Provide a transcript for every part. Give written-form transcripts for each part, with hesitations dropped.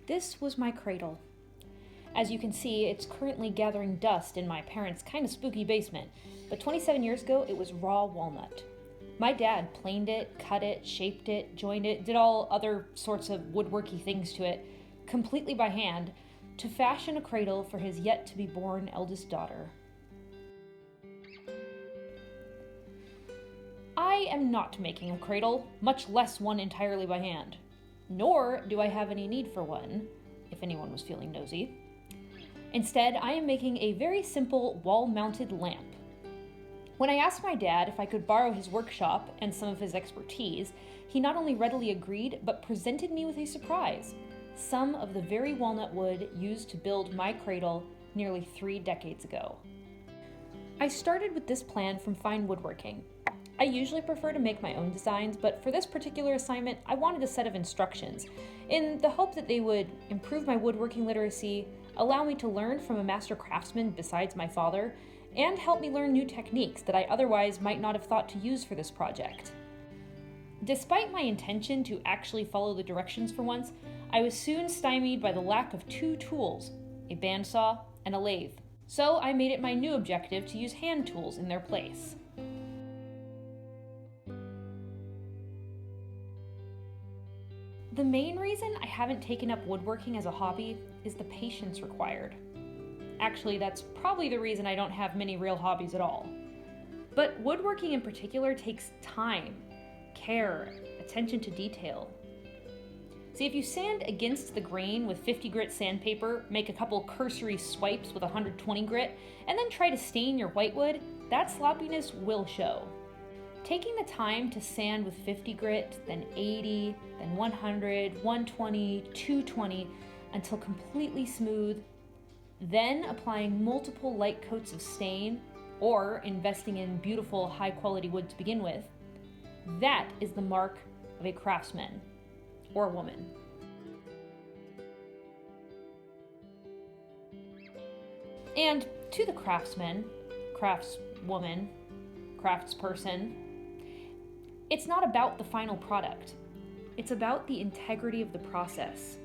This was my cradle. As you can see, it's currently gathering dust in my parents' kind of spooky basement, but 27 years ago it was raw walnut. My dad planed it, cut it, shaped it, joined it, did all other sorts of woodworky things to it, completely by hand, to fashion a cradle for his yet-to-be-born eldest daughter. I am not making a cradle, much less one entirely by hand. Nor do I have any need for one, if anyone was feeling nosy. Instead, I am making a very simple wall-mounted lamp. When I asked my dad if I could borrow his workshop and some of his expertise, he not only readily agreed, but presented me with a surprise: some of the very walnut wood used to build my cradle nearly 3 decades ago. I started with this plan from fine woodworking. I usually prefer to make my own designs, but for this particular assignment, I wanted a set of instructions, in the hope that they would improve my woodworking literacy, allow me to learn from a master craftsman besides my father, and help me learn new techniques that I otherwise might not have thought to use for this project. Despite my intention to actually follow the directions for once, I was soon stymied by the lack of 2 tools, a bandsaw and a lathe, so I made it my new objective to use hand tools in their place. The main reason I haven't taken up woodworking as a hobby is the patience required. Actually, that's probably the reason I don't have many real hobbies at all. But woodworking in particular takes time, care, attention to detail. See, if you sand against the grain with 50 grit sandpaper, make a couple cursory swipes with 120 grit, and then try to stain your whitewood, that sloppiness will show. Taking the time to sand with 50 grit, then 80, then 100, 120, 220, until completely smooth, then applying multiple light coats of stain, or investing in beautiful high-quality wood to begin with, that is the mark of a craftsman, or woman. And to the craftsman, craftswoman, craftsperson, it's not about the final product. It's about the integrity of the process.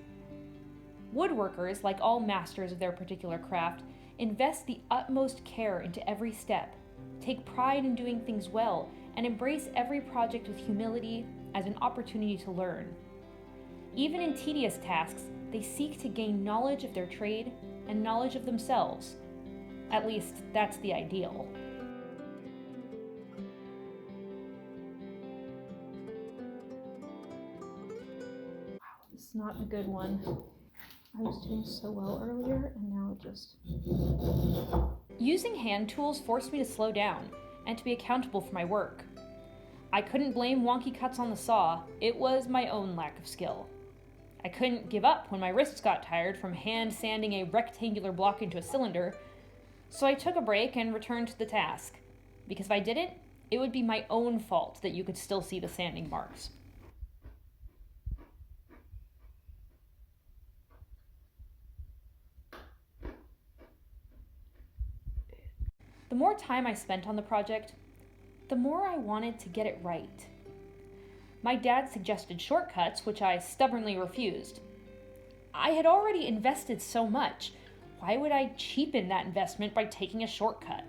Woodworkers, like all masters of their particular craft, invest the utmost care into every step, take pride in doing things well, and embrace every project with humility as an opportunity to learn. Even in tedious tasks, they seek to gain knowledge of their trade and knowledge of themselves. At least, that's the ideal. It's not a good one. I was doing so well earlier, and now it just... Using hand tools forced me to slow down, and to be accountable for my work. I couldn't blame wonky cuts on the saw, it was my own lack of skill. I couldn't give up when my wrists got tired from hand sanding a rectangular block into a cylinder, so I took a break and returned to the task, because if I didn't, it would be my own fault that you could still see the sanding marks. The more time I spent on the project, the more I wanted to get it right. My dad suggested shortcuts, which I stubbornly refused. I had already invested so much. Why would I cheapen that investment by taking a shortcut?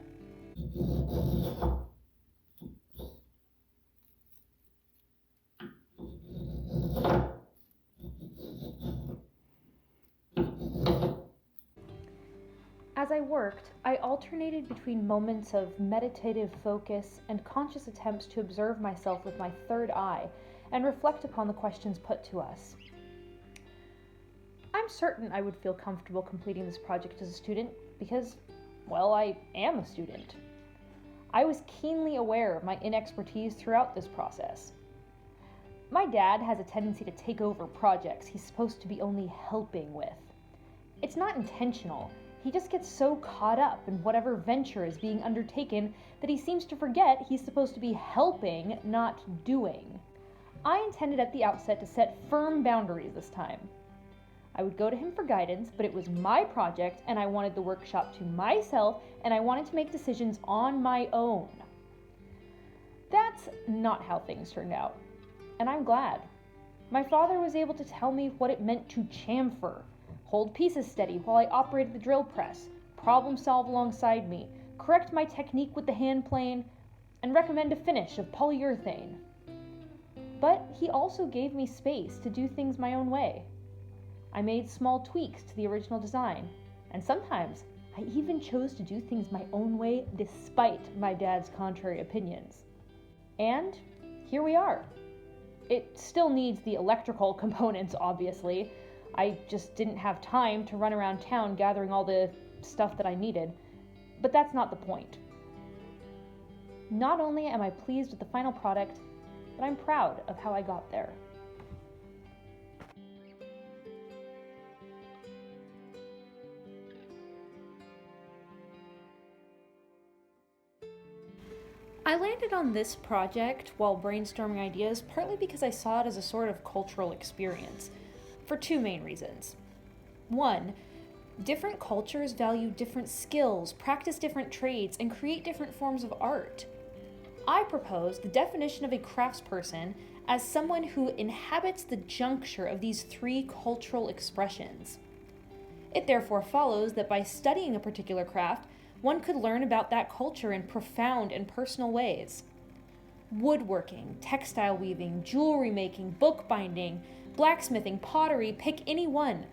As I worked, I alternated between moments of meditative focus and conscious attempts to observe myself with my third eye and reflect upon the questions put to us. I'm certain I would feel comfortable completing this project as a student because, well, I am a student. I was keenly aware of my inexpertise throughout this process. My dad has a tendency to take over projects he's supposed to be only helping with. It's not intentional. He just gets so caught up in whatever venture is being undertaken that he seems to forget he's supposed to be helping, not doing. I intended at the outset to set firm boundaries this time. I would go to him for guidance, but it was my project and I wanted the workshop to myself and I wanted to make decisions on my own. That's not how things turned out, and I'm glad. My father was able to tell me what it meant to chamfer, hold pieces steady while I operated the drill press, problem solve alongside me, correct my technique with the hand plane, and recommend a finish of polyurethane. But he also gave me space to do things my own way. I made small tweaks to the original design, and sometimes I even chose to do things my own way despite my dad's contrary opinions. And here we are. It still needs the electrical components, obviously. I just didn't have time to run around town gathering all the stuff that I needed, but that's not the point. Not only am I pleased with the final product, but I'm proud of how I got there. I landed on this project while brainstorming ideas partly because I saw it as a sort of cultural experience, for two main reasons. One, different cultures value different skills, practice different trades, and create different forms of art. I propose the definition of a craftsperson as someone who inhabits the juncture of these three cultural expressions. It therefore follows that by studying a particular craft, one could learn about that culture in profound and personal ways. Woodworking, textile weaving, jewelry making, bookbinding, blacksmithing, pottery, pick any one.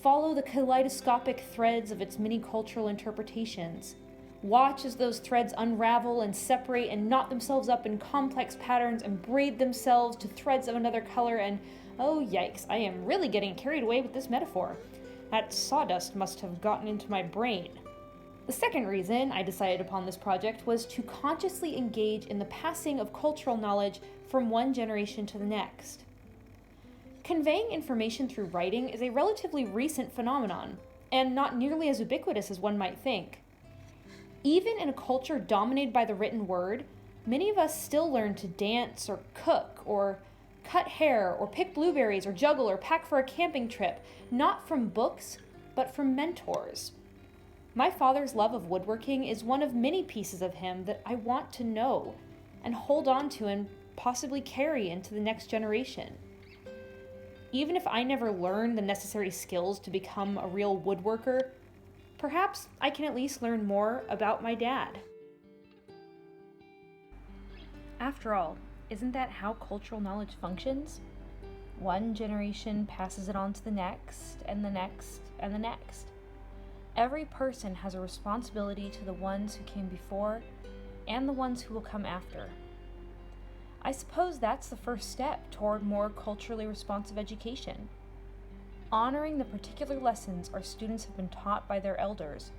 Follow the kaleidoscopic threads of its many cultural interpretations. Watch as those threads unravel and separate and knot themselves up in complex patterns and braid themselves to threads of another color and, oh yikes, I am really getting carried away with this metaphor. That sawdust must have gotten into my brain. The second reason I decided upon this project was to consciously engage in the passing of cultural knowledge from one generation to the next. Conveying information through writing is a relatively recent phenomenon, and not nearly as ubiquitous as one might think. Even in a culture dominated by the written word, many of us still learn to dance or cook or cut hair or pick blueberries or juggle or pack for a camping trip, not from books, but from mentors. My father's love of woodworking is one of many pieces of him that I want to know and hold on to and possibly carry into the next generation. Even if I never learn the necessary skills to become a real woodworker, perhaps I can at least learn more about my dad. After all, isn't that how cultural knowledge functions? One generation passes it on to the next, and the next, and the next. Every person has a responsibility to the ones who came before and the ones who will come after. I suppose that's the first step toward more culturally responsive education. Honoring the particular lessons our students have been taught by their elders,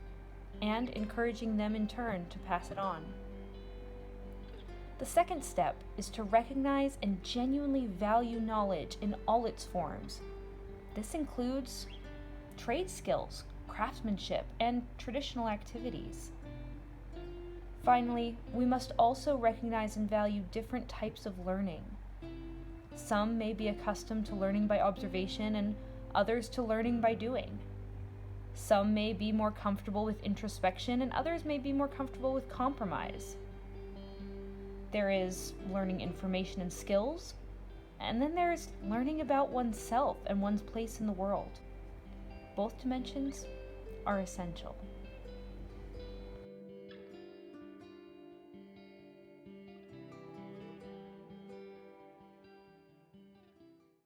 and encouraging them in turn to pass it on. The second step is to recognize and genuinely value knowledge in all its forms. This includes trade skills, craftsmanship, and traditional activities. Finally, we must also recognize and value different types of learning. Some may be accustomed to learning by observation and others to learning by doing. Some may be more comfortable with introspection and others may be more comfortable with compromise. There is learning information and skills, and then there's learning about oneself and one's place in the world. Both dimensions are essential.